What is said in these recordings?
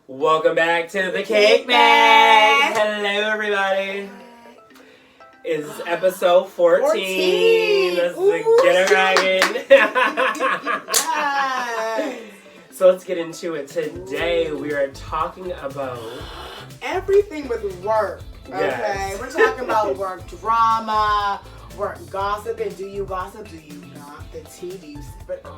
Welcome back to the Cake Bag. Hello, everybody. It's episode 14. Let's get it rocking. So let's get into it. Today we are talking about everything with work. Okay, yes. We're talking about work drama, work gossip, and do you gossip? Do you not? The tea, do you sip it or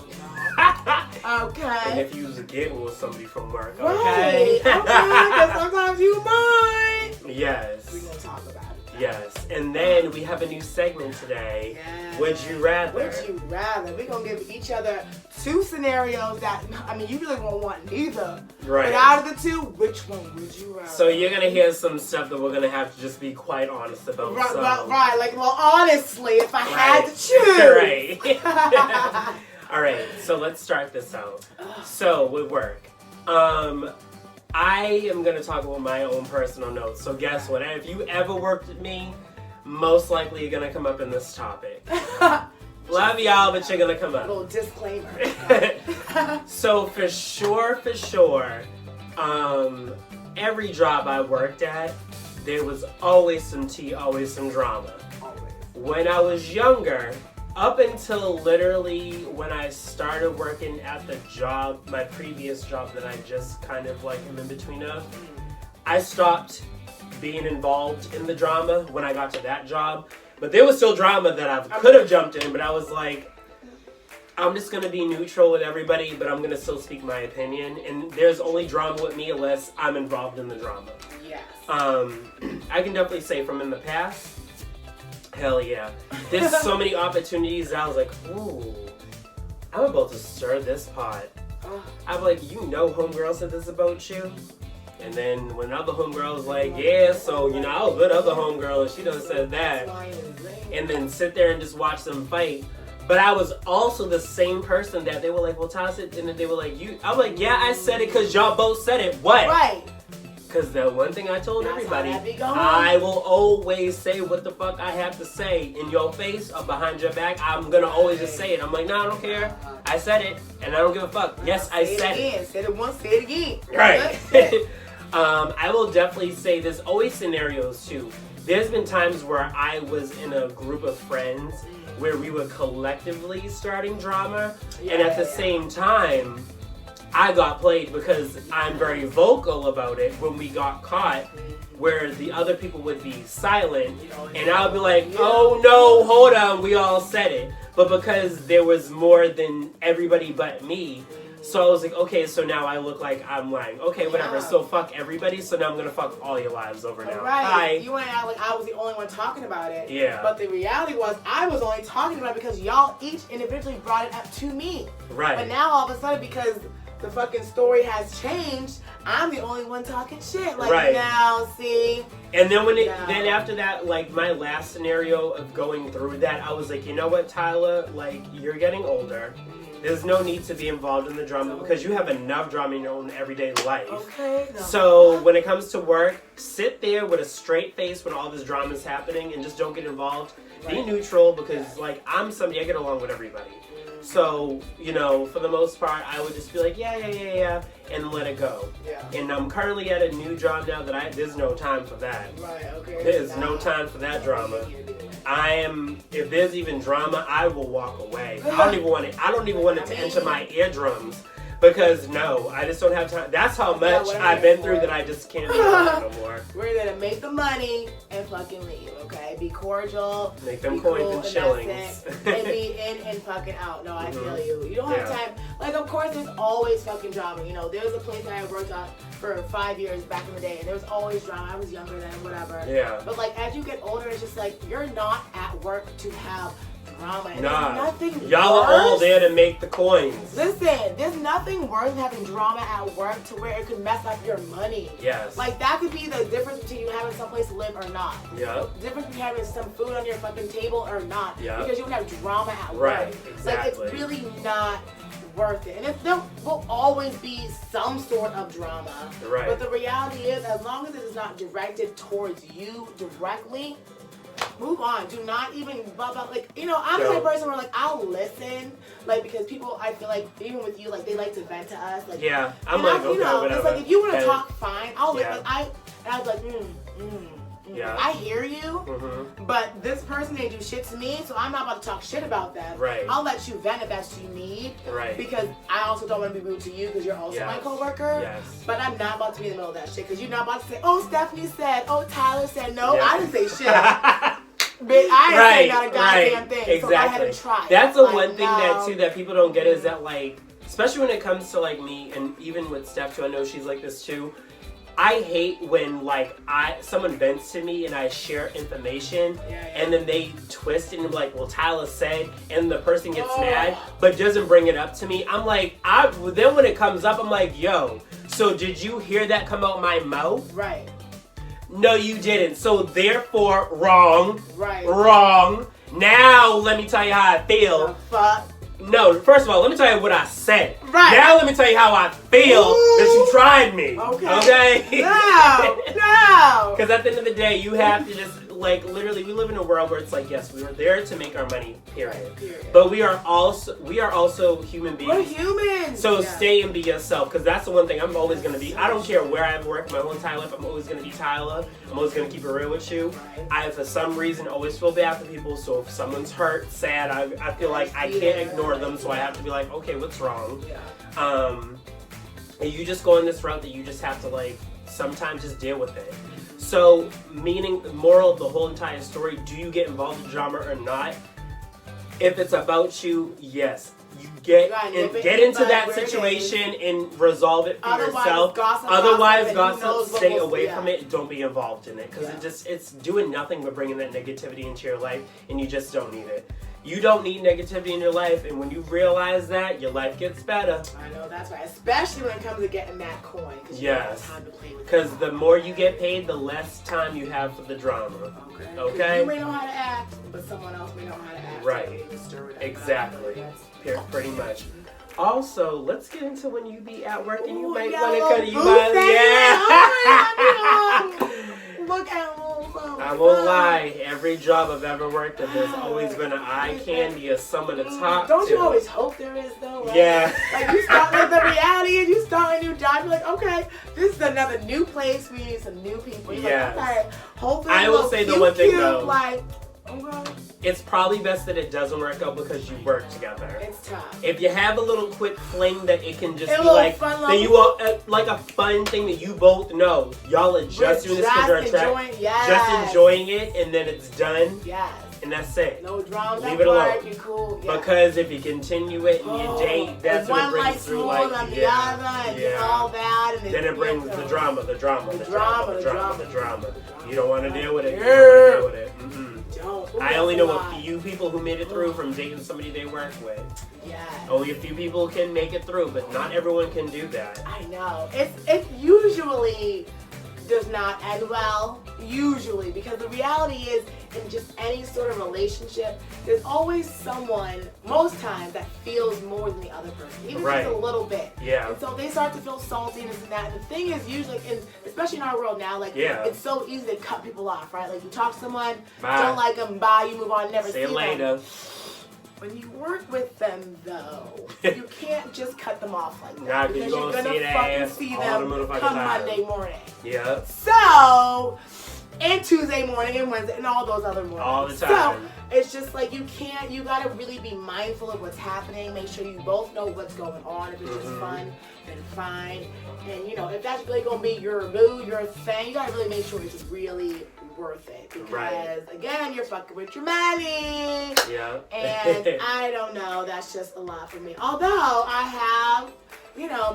not? Okay. And if you was getting with somebody from work, okay? Right. Okay, because sometimes you might. Yes. We're gonna talk about it. Yes. And then we have a new segment today. Yes. Would you rather? Would you rather? We're gonna give each other two scenarios that, I mean, you really won't want neither. Right. But out of the two, which one would you rather? So you're gonna hear some stuff that we're gonna have to just be quite honest about. Right, so. right. Like, well, honestly, if I had to choose. Right. All right. So let's start this out. So with work, I am gonna talk about my own personal notes. So guess what? If you ever worked with me, most likely you're gonna come up in this topic. Love y'all, but you're gonna come up. Little disclaimer. So for sure, every job I worked at, there was always some tea, always some drama. Always. When I was younger, up until literally when I started working at the job, my previous job that I just kind of like am in between of, I stopped being involved in the drama when I got to that job. But there was still drama that I could have jumped in, but I was like, I'm just going to be neutral with everybody, but I'm going to still speak my opinion. And there's only drama with me unless I'm involved in the drama. Yes. I can definitely say from in the past, hell yeah. There's so many opportunities that I was like, ooh, I'm about to stir this pot. I'm like, you know homegirl said this about you? And then when other homegirl was like, yeah, so, you know, I was with other homegirl and she done said that. And then sit there and just watch them fight. But I was also the same person that they were like, well, toss it. And then they were like, you. I'm like, yeah, I said it because y'all both said it. What? Right. Because the one thing I told That's everybody, how that be going. I will always say what the fuck I have to say in your face or behind your back. I'm going to always just say it. I'm like, no, I don't care. I said it and I don't give a fuck. Yes, I said it. Said it once, say it again. Right. I will definitely say there's always scenarios too. There's been times where I was in a group of friends where we were collectively starting drama, and at the same time, I got played because I'm very vocal about it when we got caught, where the other people would be silent, and I would be like, oh no, hold on, we all said it. But because there was more than everybody but me, so I was like, okay, so now I look like I'm lying. Okay, whatever. Yeah. So fuck everybody. So now I'm gonna fuck all your lives over now. Right. Hi. You went out like I was the only one talking about it. Yeah. But the reality was I was only talking about it because y'all each individually brought it up to me. Right. But now all of a sudden, because the fucking story has changed, I'm the only one talking shit. Like, Right. now, see? And then then after that, like my last scenario of going through that, I was like, you know what, Tyler? Like, you're getting older. There's no need to be involved in the drama because you have enough drama in your own everyday life. Okay. No. So when it comes to work, sit there with a straight face when all this drama is happening and just don't get involved. Right. Be neutral because like I'm somebody, I get along with everybody. So, you know, for the most part, I would just be like, yeah, and let it go. Yeah. And I'm currently at a new job now that there's no time for that. Right, okay. There's no time for that drama. If there's even drama, I will walk away. I don't even want it to enter my eardrums because no, I just don't have time. That's how much I've been through that I just can't be around no more. We're there to make the money and fucking leave, okay? Be cordial. Make them be coins cool, and shillings. and be in and fucking out. No, I feel you. You don't have Yeah. time. Like, of course, there's always fucking drama. You know, there was a place that I worked at for 5 years back in the day, and there was always drama. I was younger then, whatever. Yeah. But, like, as you get older, it's just like, you're not at work to have drama. And Nah. there's nothing Y'all are all there to make the coins. Listen, there's nothing worse than having drama at work to where it could mess up your money. Yes. Like, that could be the difference between you having someplace to live or not. Yeah. The difference between having some food on your fucking table or not. Yeah. Because you don't have drama at Right, work. exactly. Like, it's really not worth it. And there will always be some sort of drama. Right. But the reality is, as long as it is not directed towards you directly, move on. Do not even blah blah. Like, you know, I'm the type of person where like I'll listen, like because people, I feel like even with you, like they like to vent to us. Like, yeah, I'm like, okay, you know, whatever. it's like if you want to talk, fine. I'll yeah. like I was like, yeah. I hear you, but this person didn't do shit to me, so I'm not about to talk shit about them. Right. I'll let you vent if that's what you need. Right. Because I also don't want to be rude to you because you're also my coworker. Yes. But I'm not about to be in the middle of that shit because you're not about to say, oh, Stephanie said, oh, Tyler said. No, Yeah. I didn't say shit. But I ain't saying not a goddamn thing. Exactly. So I had to try. That's the like, one thing that too that people don't get is that like, especially when it comes to like me and even with Steph too, I know she's like this too. I hate when like someone vents to me and I share information and then they twist it and be like, well, Tyler said, and the person gets mad but doesn't bring it up to me. I'm like, then when it comes up, I'm like, yo, so did you hear that come out my mouth? Right. No, you didn't. So therefore, wrong. Right. Wrong. Now let me tell you how I feel. The fuck? No, first of all, let me tell you what I said. Right. Now let me tell you how I feel that you tried me. Okay? No. Because at the end of the day, you have to just, like, literally, we live in a world where it's like, yes, we were there to make our money, period. But we are also human beings. We're humans. So stay and be yourself, because that's the one thing I'm always going to be. I don't care where I've worked my whole entire life, I'm always going to be Tyler. I'm always going to keep it real with you. I, for some reason, always feel bad for people, so if someone's hurt, sad, I feel like I can't ignore them, so I have to be like, okay, what's wrong? And you just go on this route that you just have to, like, sometimes just deal with it. So, meaning, the moral of the whole entire story, do you get involved in drama or not? If it's about you, yes. You get into that situation and resolve it for yourself. Otherwise, gossip, stay away from it. Don't be involved in it. Because it's doing nothing but bringing that negativity into your life, and you just don't need it. You don't need negativity in your life, and when you realize that, your life gets better. I know, that's right. Especially when it comes to getting that coin. Yes. Because the more you get paid, the less time you have for the drama. Okay? You may know how to act, but someone else may know how to act. Right. Exactly. Pretty much. Also, let's get into when you be at work and you might want to cut you Look at I won't lie, every job I've ever worked at, there's always been an eye candy or someone to talk to. Don't you always hope there is though, right? Yeah. Like you start with the reality is you start a new job, you're like, okay, this is another new place, we need some new people. You're like, okay, hopefully I will say the one thing though. Like, okay. It's probably best that it doesn't work out because you work together. It's tough. If you have a little quick fling that it can just be like, fun, then you all, like a fun thing that you both know. Y'all are just doing this because you're on track. Just enjoying it and then it's done. Yes. And that's it. No drama. Leave it alone. You're cool. Yeah. Because if you continue it and you date, that's what it brings through like the other and all that. And then it brings the drama. You don't want to deal with it. You don't want to deal with it. I only know a few people who made it through from dating somebody they work with. Yeah. Only a few people can make it through, but not everyone can do that. I know. It usually does not end well, usually, because the reality is in just any sort of relationship, there's always someone, most times, that feels more than the other person, even just a little bit. Yeah. And so they start to feel salty and this and that. And the thing is, usually, especially in our world now, like, it's so easy to cut people off, right? Like, you talk to someone, don't like them, bye, you move on, never see them. See you later. When you work with them, though, you can't just cut them off like that. Because you're going to fucking see them come Monday morning. Yeah. So, and Tuesday morning and Wednesday and all those other mornings. All the time. So, it's just like you got to really be mindful of what's happening. Make sure you both know what's going on. If it's just fun, then fine. And, if that's really going to be your mood, your thing, you got to really make sure it's really worth it. Because, again, you're fucking with your money. Yeah. And I don't know. That's just a lot for me. Although, I have,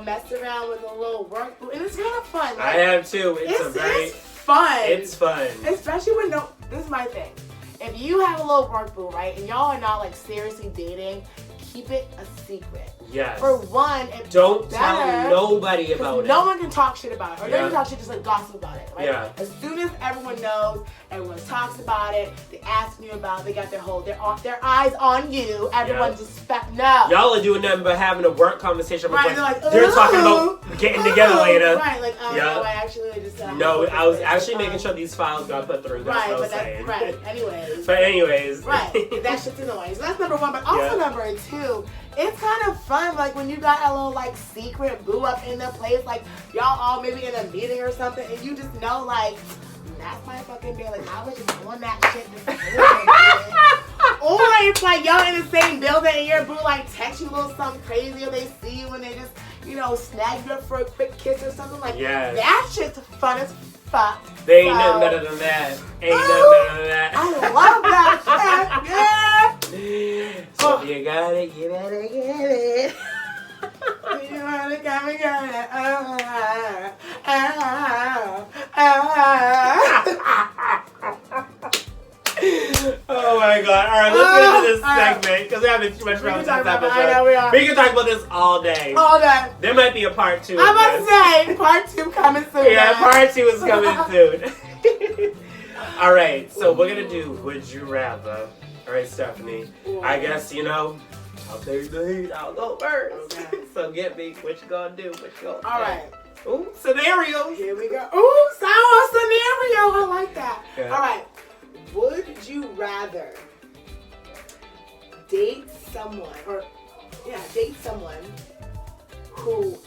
messed around with a little work boot. And it's kind of fun. I have too. It's fun. It's fun. Especially when, this is my thing. If you have a little work boo, right, and y'all are not like seriously dating, keep it a secret. Yes. For one, it's Don't better, tell nobody about it. No one can talk shit about it. Or Yeah. they can talk shit, just like gossip about it. Right? Yeah. As soon as everyone knows, everyone talks about it, they ask you about it, they got their eyes on you, everyone Yeah. just no. Y'all are doing nothing but having a work conversation. Right, They're talking about getting together later. Right, like, Yeah. no, I actually just... No, I was actually making sure these files got put through. That's right, what I but was that's... saying. Right, anyways. But anyways. Right, that shit's annoying. So that's number one. But also number two, it's kind of fun, like, when you got a little, like, secret boo up in the place, like, y'all all maybe in a meeting or something, and you just know, like, that's my fucking day. Like, I was just on that shit this morning. Or it's like y'all in the same building and your boo like text you a little something crazy, or they see you and they just, you know, snag you up for a quick kiss or something like that. That shit's fun as fuck. They ain't nothing better than that. Ain't nothing better than that. I love that shit. Yeah. So if you got it, you better get it. You wanna come and get it. Oh my god. Alright, let's get into this segment because we're having too much fun with this episode. I know we are. We can talk about this all day. All day. There might be a part 2. I'm about to say, part 2 coming soon. Yeah, part 2 is coming soon. Alright, so we're gonna do Would You Rather. Alright, Stephanie. I guess, you know, I'll take the heat. I'll go first. Okay. So get me. What you gonna do? What you gonna do? Alright. Ooh, scenarios. Here we go. Ooh, sour scenario. I like that. Yeah. Alright. Would you rather date someone who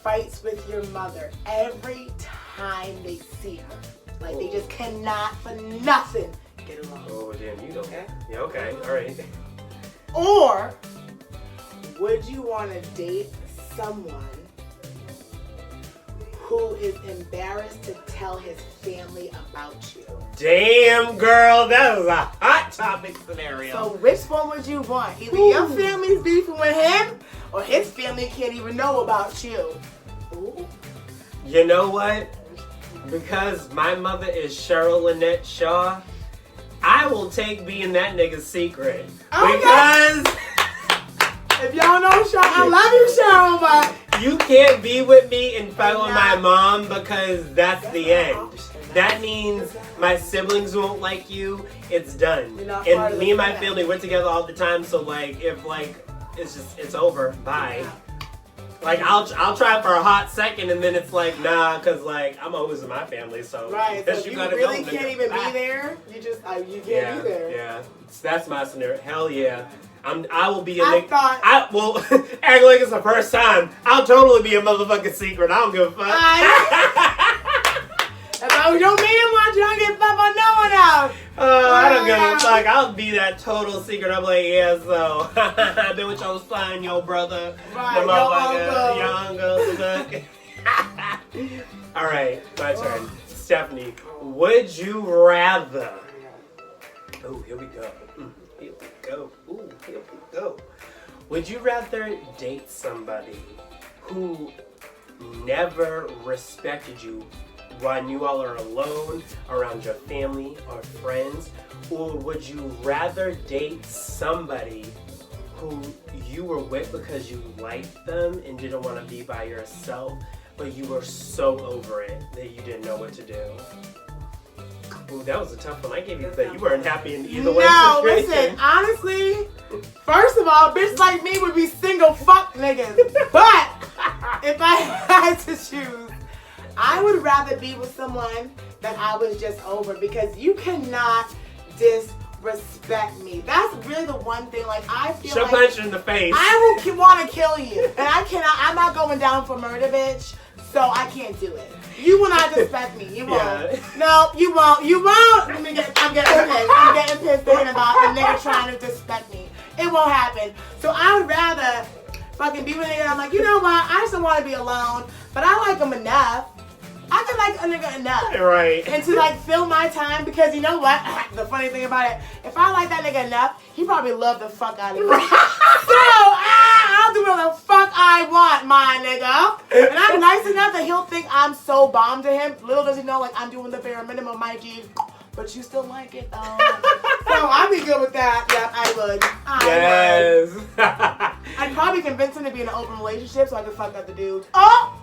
fights with your mother every time they see her? Like, they just cannot for nothing get along. Oh, damn, you don't. Okay. Yeah, okay, alright. Or would you want to date someone who is embarrassed to tell his family about you? Damn, girl, that is a hot topic scenario. So which one would you want? Either your family's beefing with him, or his family can't even know about you. Ooh. You know what? Because my mother is Cheryl Lynette Shaw, I will take being that nigga's secret. Okay. Because if y'all know Cheryl, I love you, Cheryl, but you can't be with me and fight with my mom because that's the end. That means my siblings won't like you. It's done. And me and my family, we're together all the time. So like, if like, it's over. Bye. Like I'll try for a hot second, and then it's like nah, cause like I'm always with my family. So right, so you you gotta really go, can't nigga. even Bye. be there. You just you can't be there. Yeah, that's my scenario. Hell yeah. I will be a I nigga. thought- I will act like it's the first time. I'll totally be a motherfucking secret. I don't give a fuck. If I don't mean much, you don't get fucked by no one else. Oh, I don't give a fuck. I'll be that total secret. I'm like, yeah, so I've been with your son, your brother, Right, the motherfucker, your uncle. All right, my turn. Stephanie, would you rather? Oh, here we go. Here we go. Ooh, here we go. Would you rather date somebody who never respected you when you all are alone around your family or friends? Or would you rather date somebody who you were with because you liked them and didn't want to be by yourself, but you were so over it that you didn't know what to do? Ooh, that was a tough one. I gave you that. You weren't happy in either way. No, listen, honestly, first of all, bitch like me would be single fuck niggas. But if I had to choose, I would rather be with someone that I was just over, because you cannot disrespect me. That's really the one thing. Like, I feel She'll like punch you in the face. I will want to kill you, and I cannot. I'm not going down for murder, bitch. So I can't do it. You will not disrespect me. You won't. Yeah. No, you won't. You won't. I'm getting pissed. I'm getting pissed thinking about a nigga trying to disrespect me. It won't happen. So I would rather fucking be with a nigga. I'm like, you know what? I just don't want to be alone, but I like him enough. I can like a nigga enough. Right. And to like fill my time, because you know what? The funny thing about it, if I like that nigga enough, he probably love the fuck out of me. So I'll do whatever the fuck I want, my nigga. And I'm nice enough that he'll think I'm so bomb to him. Little does he know, like, I'm doing the bare minimum, my G. but you still like it though. So I'd be good with that. Yeah, I would. Yes. I'd probably convince him to be in an open relationship so I could fuck other dudes. Oh!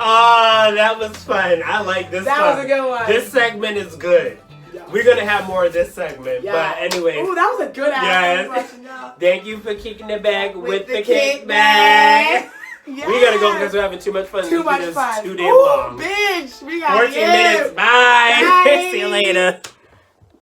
Oh, that was fun. I like this. That was a good one. This segment is good. Yeah. We're gonna have more of this segment. Yeah. But anyway. Ooh, that was a good ass Yes. question, y'all. Thank you for kicking it back with the kickback. kickback. Yes. We gotta go because we're having too much fun. Too much This is fun. too damn Ooh, long. bitch. We got 14 minutes. Bye. Bye. See you later.